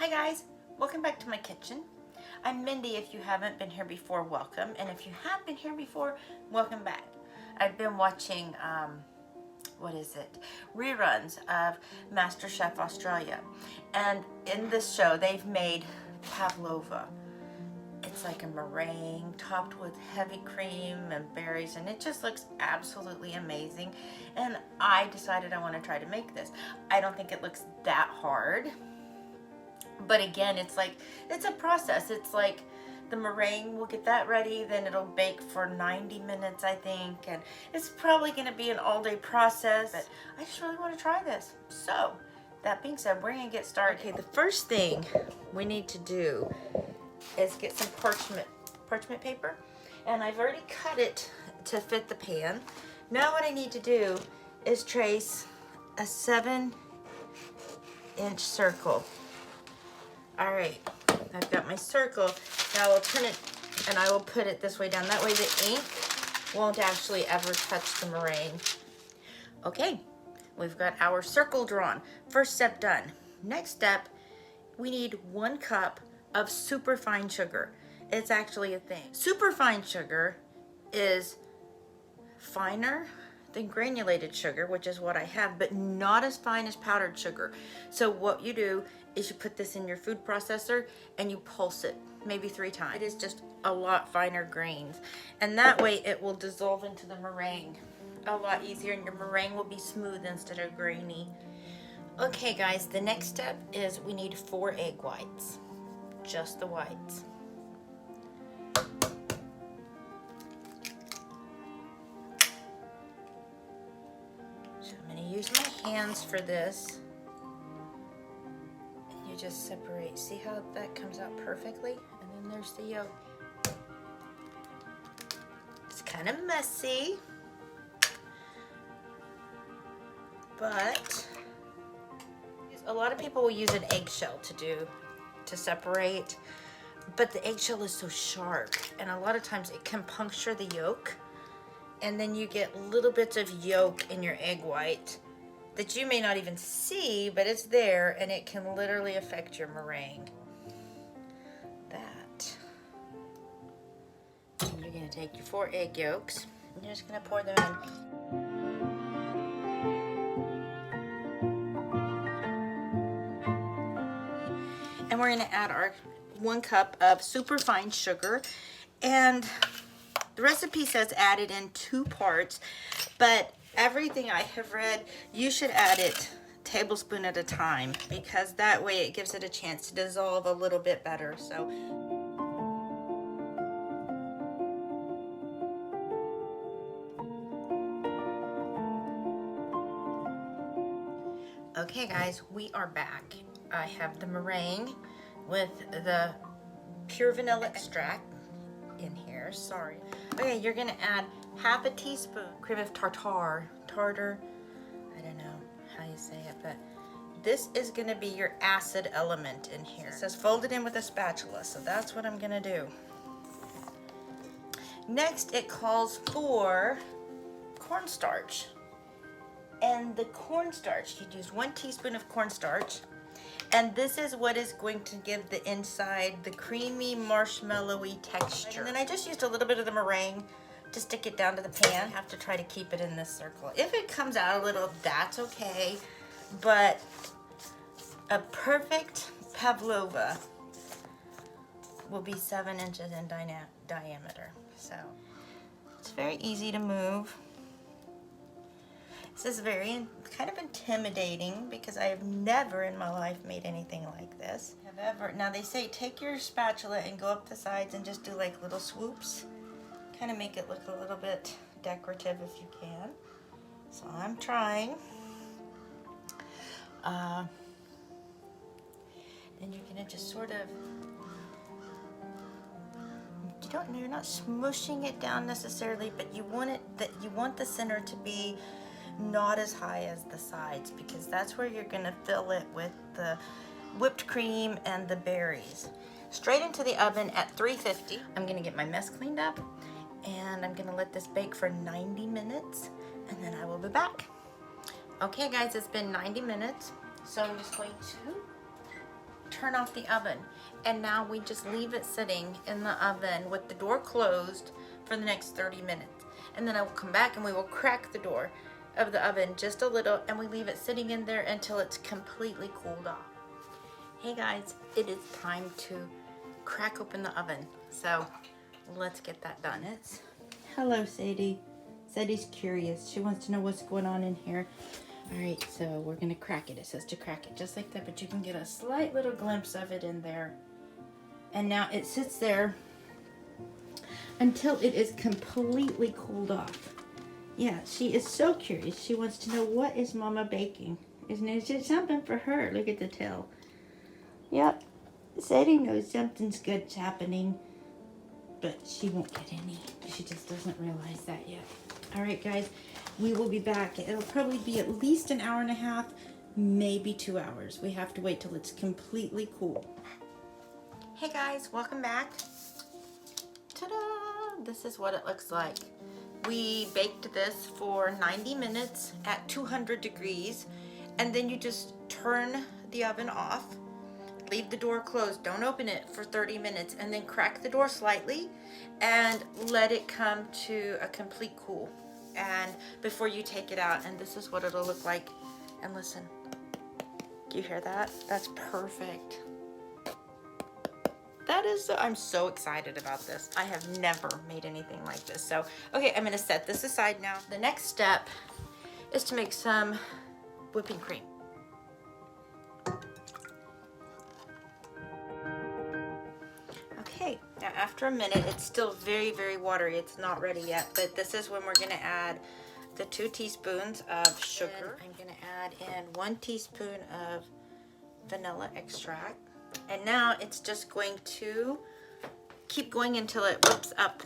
Hi guys, welcome back to my kitchen. I'm Mindy. If you haven't been here before, welcome. And if you have been here before, welcome back. I've been watching, reruns of MasterChef Australia. And in this show, they've made Pavlova. It's like a meringue topped with heavy cream and berries, and it just looks absolutely amazing. And I decided I want to try to make this. I don't think it looks that hard. But again, it's a process. It's like the meringue, we'll get that ready, then it'll bake for 90 minutes, I think. And it's probably going to be an all-day process, but I just really want to try this. So, that being said, we're going to get started. Okay, the first thing we need to do is get some parchment paper. And I've already cut it to fit the pan. Now what I need to do is trace a 7-inch circle. All right, I've got my circle. Now I'll turn it and I will put it this way down. That way the ink won't actually ever touch the meringue. Okay, we've got our circle drawn. First step done. Next step, we need 1 cup of superfine sugar. It's actually a thing. Superfine sugar is finer than granulated sugar, which is what I have, but not as fine as powdered sugar. So what you do is you put this in your food processor and you pulse it maybe 3 times. It is just a lot finer grains, and that way it will dissolve into the meringue a lot easier, and your meringue will be smooth instead of grainy. Okay guys, the next step is we need 4 egg whites, just the whites. So I'm going to use my hands for this. You just separate. See how that comes out perfectly? And then there's the yolk. It's kind of messy, but a lot of people will use an eggshell to separate, but the eggshell is so sharp, and a lot of times it can puncture the yolk, and then you get little bits of yolk in your egg white that you may not even see, but it's there, and it can literally affect your meringue. That. And you're going to take your 4 egg yolks, and you're just going to pour them in. And we're going to add our 1 cup of superfine sugar, and the recipe says add it in 2 parts, but everything I have read, you should add it tablespoon at a time, because that way it gives it a chance to dissolve a little bit better. So okay guys, we are back. I have the meringue with the pure vanilla extract in here. Sorry. Okay, you're gonna add half a teaspoon cream of tartar, I don't know how you say it, but this is gonna be your acid element in here. It says fold it in with a spatula, so that's what I'm gonna do. Next, it calls for cornstarch. And the cornstarch, you'd use 1 teaspoon of cornstarch, and this is what is going to give the inside the creamy, marshmallowy texture. And then I just used a little bit of the meringue to stick it down to the pan. You have to try to keep it in this circle. If it comes out a little, that's okay, but a perfect pavlova will be 7 inches in diameter. So it's very easy to move. This is very kind of intimidating because I have never in my life made anything like this. Now they say take your spatula and go up the sides and just do like little swoops. Kind of make it look a little bit decorative if you can. So I'm trying. Then you're gonna just sort of, you're not smushing it down necessarily, but you want the center to be not as high as the sides, because that's where you're gonna fill it with the whipped cream and the berries. Straight into the oven at 350. I'm gonna get my mess cleaned up, and I'm gonna let this bake for 90 minutes, and then I will be back. Okay guys, it's been 90 minutes, so I'm just going to turn off the oven. And now we just leave it sitting in the oven with the door closed for the next 30 minutes. And then I will come back and we will crack the door of the oven just a little, and we leave it sitting in there until it's completely cooled off. Hey guys, it is time to crack open the oven. So let's get that done. Hello, Sadie. Sadie's curious. She wants to know what's going on in here. All right, so we're gonna crack it. It says to crack it just like that, but you can get a slight little glimpse of it in there. And now it sits there until it is completely cooled off. Yeah, she is so curious. She wants to know, what is Mama baking? Isn't it something for her? Look at the tail. Yep, Sadie knows something's good's happening, but she won't get any. She just doesn't realize that yet. All right, guys, we will be back. It'll probably be at least an hour and a half, maybe 2 hours. We have to wait till it's completely cool. Hey guys, welcome back. Ta-da! This is what it looks like. We baked this for 90 minutes at 200 degrees, and then you just turn the oven off, leave the door closed, don't open it for 30 minutes, and then crack the door slightly and let it come to a complete cool. And before you take it out, and this is what it'll look like. And listen, do you hear that? That's perfect. That is, I'm so excited about this. I have never made anything like this. So, okay, I'm gonna set this aside now. The next step is to make some whipping cream. Okay, now after a minute, it's still very, very watery. It's not ready yet, but this is when we're gonna add the 2 teaspoons of sugar. I'm gonna add in 1 teaspoon of vanilla extract. And now it's just going to keep going until it whips up,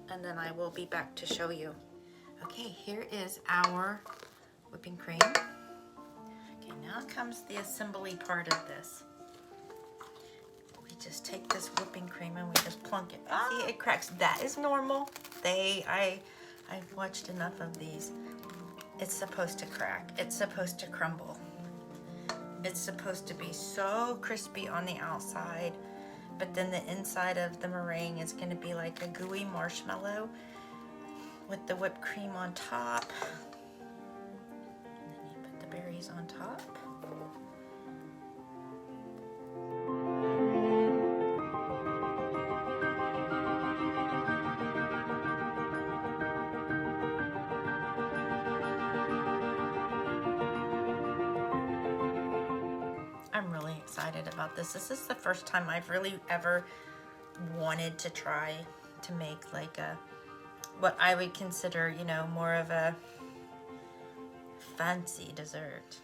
and then I will be back to show you. Okay, here is our whipping cream. Okay, now comes the assembly part of this. We just take this whipping cream and we just plunk it. See, it cracks. That is normal. I've watched enough of these. It's supposed to crack. It's supposed to crumble. It's supposed to be so crispy on the outside, but then the inside of the meringue is going to be like a gooey marshmallow with the whipped cream on top. And then you put the berries on top. I'm really excited about this. This is the first time I've really ever wanted to try to make like a, what I would consider, you know, more of a fancy dessert.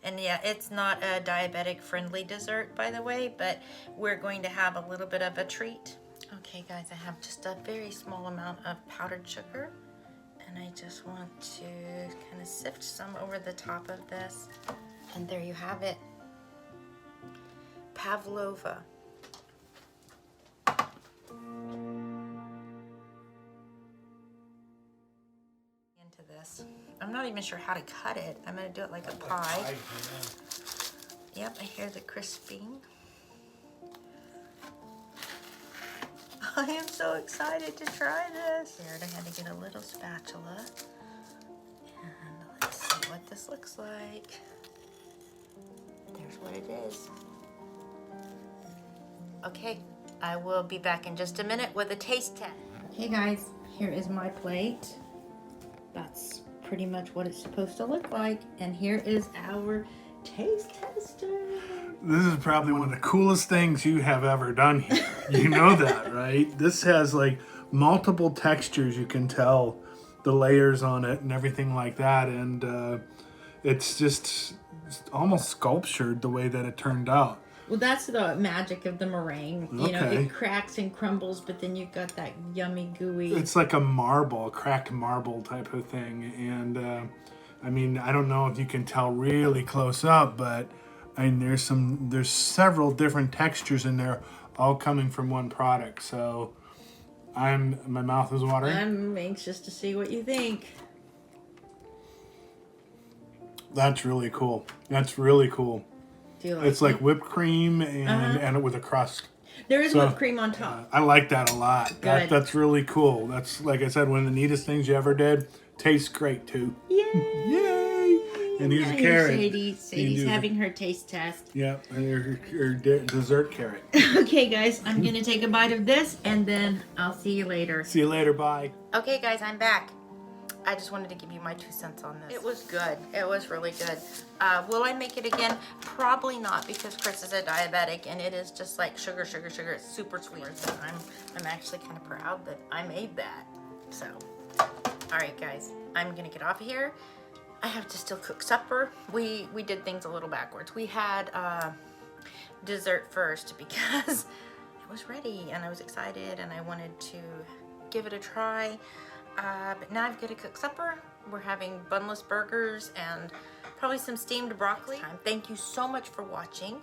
And yeah, it's not a diabetic friendly dessert, by the way, but we're going to have a little bit of a treat. Okay guys, I have just a very small amount of powdered sugar, and I just want to kind of sift some over the top of this. And there you have it. Pavlova. Into this. I'm not even sure how to cut it. I'm going to do it like a pie. Yep, I hear the crisping. I am so excited to try this. Here, I had to get a little spatula. And let's see what this looks like. There's what it is. Okay, I will be back in just a minute with a taste test. Okay guys, here is my plate. That's pretty much what it's supposed to look like. And here is our taste tester. This is probably one of the coolest things you have ever done here. You know that, right? This has like multiple textures. You can tell the layers on it and everything like that. And it's just almost sculptured the way that it turned out. Well, that's the magic of the meringue. You know, it cracks and crumbles, but then you've got that yummy, gooey... It's like a marble, a cracked marble type of thing. And, I mean, I don't know if you can tell really close up, but I mean, there's several different textures in there, all coming from one product. So, my mouth is watering. I'm anxious to see what you think. That's really cool. That's really cool. Do you like It's like whipped cream and with a crust. There is whipped cream on top. I like that a lot. Good. That's really cool. That's, like I said, one of the neatest things you ever did. Tastes great, too. Yay! Yay! And here's a carrot. Sadie's having her taste test. Yeah, and your dessert carrot. Okay, guys, I'm going to take a bite of this, and then I'll see you later. See you later. Bye. Okay, guys, I'm back. I just wanted to give you my 2 cents on this. It was good. It was really good. Will I make it again? Probably not, because Chris is a diabetic, and it is just like sugar, sugar, sugar. It's super sweet. And I'm actually kind of proud that I made that. So, all right, guys, I'm going to get off of here. I have to still cook supper. We did things a little backwards. We had dessert first because it was ready, and I was excited, and I wanted to give it a try. But now I've got to cook supper. We're having bunless burgers and probably some steamed broccoli. Thank you so much for watching.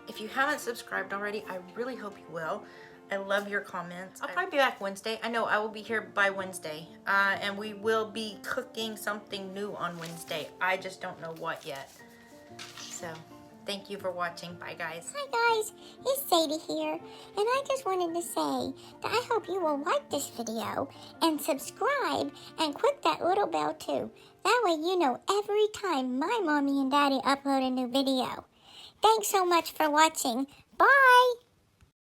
If you haven't subscribed already, I really hope you will. I love your comments. I'll probably be back Wednesday. I know I will be here by Wednesday. And we will be cooking something new on Wednesday. I just don't know what yet. So, thank you for watching. Bye, guys. Hi guys, it's Sadie here, and I just wanted to say that I hope you will like this video and subscribe and click that little bell too. That way you know every time my mommy and daddy upload a new video. Thanks so much for watching. Bye!